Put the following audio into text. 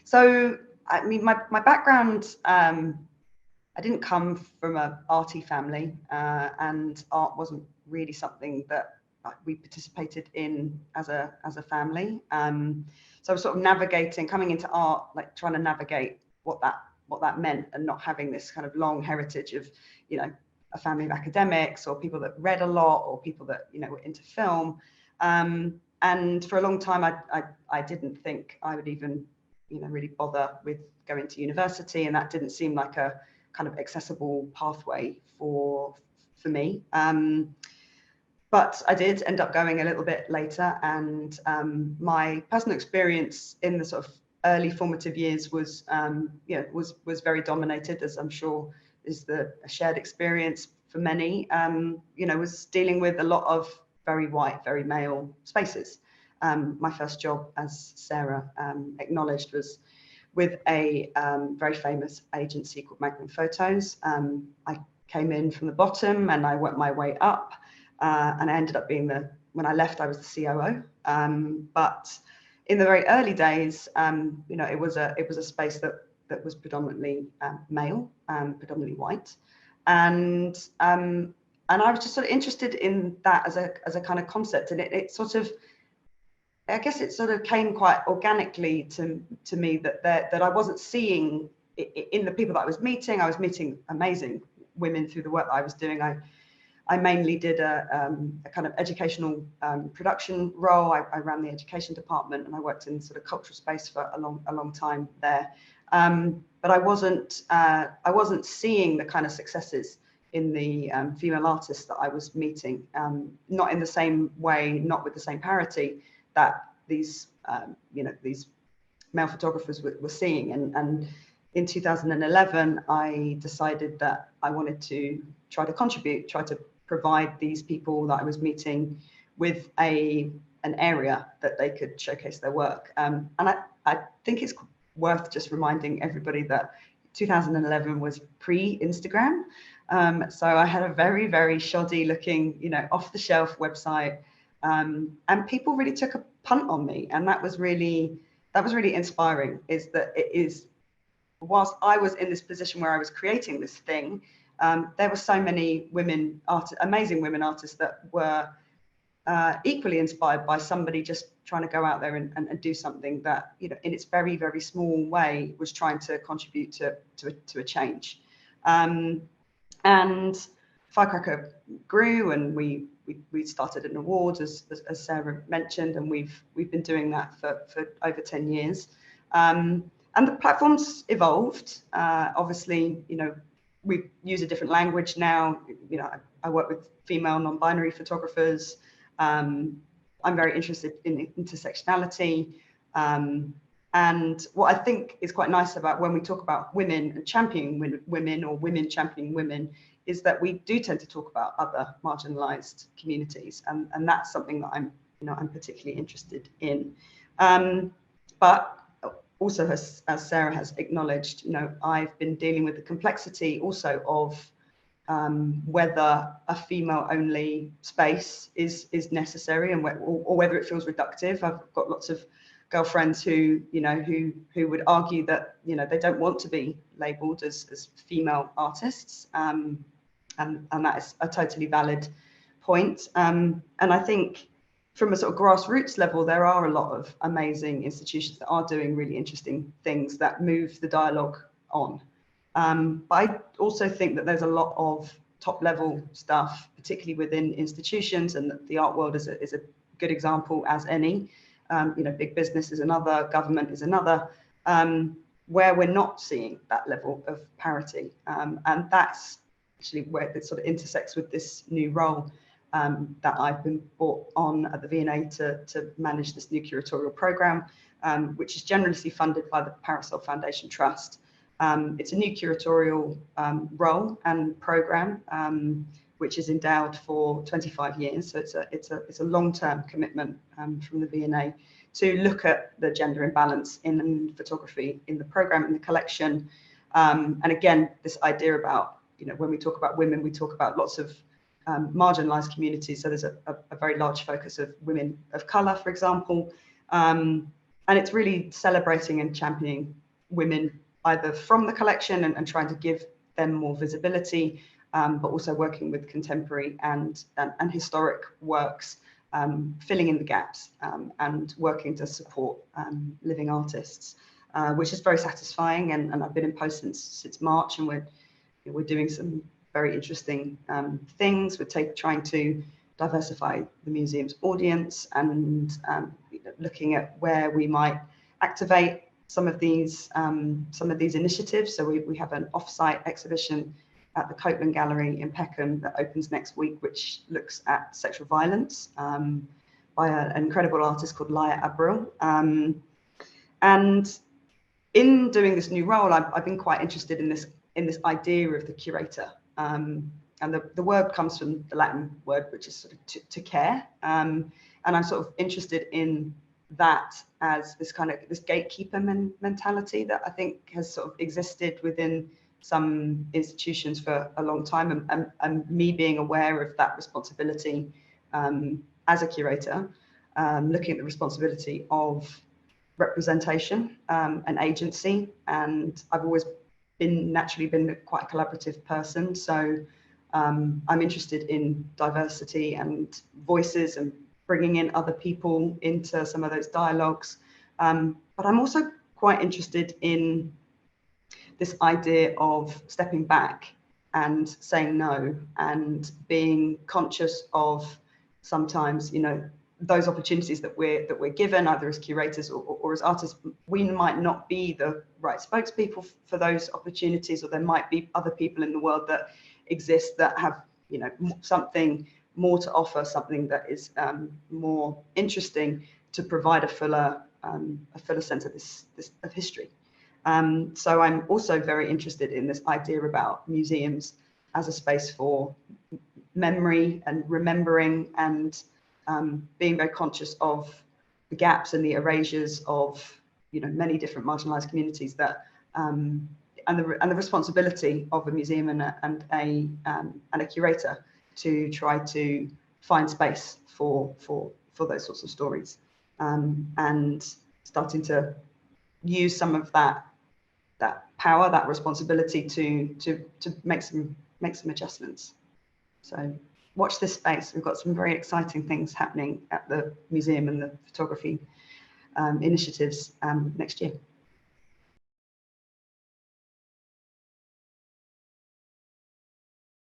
So, I mean, my background, I didn't come from a arty family, and art wasn't really something that we participated in as a family. So I was sort of navigating, coming into art, like trying to navigate what that meant, and not having this kind of long heritage of, you know, a family of academics or people that read a lot or people that, you know, were into film. And for a long time, I didn't think I would even, you know, really bother with going to university, and that didn't seem like a kind of accessible pathway for me. But I did end up going a little bit later, and my personal experience in the sort of early formative years was, you know, was very dominated, as I'm sure is a shared experience for many. You know, was dealing with a lot of very white, very male spaces. My first job, as Sarah acknowledged, was with a very famous agency called Magnum Photos. I came in from the bottom and I worked my way up, and I ended up being when I left, I was the COO. But in the very early days, you know, it was a space that was predominantly male, predominantly white, and I was just sort of interested in that as a kind of concept, and it sort of, I guess it sort of came quite organically to me that I wasn't seeing in the people that I was meeting. I was meeting amazing women through the work that I was doing. I mainly did a kind of educational production role. I ran the education department, and I worked in sort of cultural space for a long time there. But I wasn't seeing the kind of successes in the female artists that I was meeting, not in the same way, not with the same parity that these, you know, these male photographers were seeing. And in 2011, I decided that I wanted to try to contribute, try to provide these people that I was meeting with an area that they could showcase their work. And I think it's worth just reminding everybody that 2011 was pre-Instagram. So I had a very, very shoddy looking, you know, off the shelf website. And people really took a punt on me, and that was really inspiring. Is that it is, whilst I was in this position where I was creating this thing, there were so many amazing women artists that were equally inspired by somebody just trying to go out there and do something that, you know, in its very, very small way, was trying to contribute to a change. And Firecracker grew, and we started an award, as Sarah mentioned, and we've been doing that for over 10 years. And the platform's evolved. Obviously, you know, we use a different language now. You know, I work with female non-binary photographers. I'm very interested in intersectionality. And what I think is quite nice about when we talk about women and championing women, or women championing women, is that we do tend to talk about other marginalized communities, and that's something that I'm particularly interested in. But also, as Sarah has acknowledged, you know, I've been dealing with the complexity also of whether a female-only space is necessary, and or whether it feels reductive. I've got lots of girlfriends who would argue that, you know, they don't want to be labelled as female artists, and that is a totally valid point. And I think from a sort of grassroots level, there are a lot of amazing institutions that are doing really interesting things that move the dialogue on. But I also think that there's a lot of top level stuff, particularly within institutions, and the art world is a good example as any. You know, big business is another, government is another, where we're not seeing that level of parity. And that's actually where it sort of intersects with this new role that I've been brought on at the V&A to manage this new curatorial program, which is generously funded by the Parasol Foundation Trust. It's a new curatorial role and program, which is endowed for 25 years. So it's a long-term commitment from the V&A to look at the gender imbalance in photography, in the program, in the collection. And again, this idea about, you know, when we talk about women, we talk about lots of marginalized communities. So there's a very large focus of women of color, for example. And it's really celebrating and championing women, either from the collection and trying to give them more visibility, but also working with contemporary and historic works, filling in the gaps, and working to support living artists, which is very satisfying. And I've been in post since March, and we're doing some very interesting things. We're trying to diversify the museum's audience, and looking at where we might activate some of these initiatives. So we have an off-site exhibition at the Copeland Gallery in Peckham that opens next week, which looks at sexual violence by an incredible artist called Laia Abril. And in doing this new role, I've been quite interested in this idea of the curator. And the word comes from the Latin word, which is sort of to care. And I'm sort of interested in that as this gatekeeper mentality that I think has sort of existed within some institutions for a long time, and me being aware of that responsibility as a curator, looking at the responsibility of representation and agency. And I've always naturally been quite a collaborative person, so I'm interested in diversity and voices and bringing in other people into some of those dialogues. But I'm also quite interested in this idea of stepping back and saying no, and being conscious of sometimes, those opportunities that we're given, either as curators or as artists. We might not be the right spokespeople for those opportunities, or there might be other people in the world that exist that have, something more to offer, something that is more interesting to provide a fuller sense of history. So I'm also very interested in this idea about museums as a space for memory and remembering, and being very conscious of the gaps and the erasures of many different marginalized communities, that and the responsibility of a museum and a curator to try to find space for those sorts of stories, and starting to use some of that power, that responsibility to make some adjustments. So watch this space. We've got some very exciting things happening at the museum and the photography initiatives next year.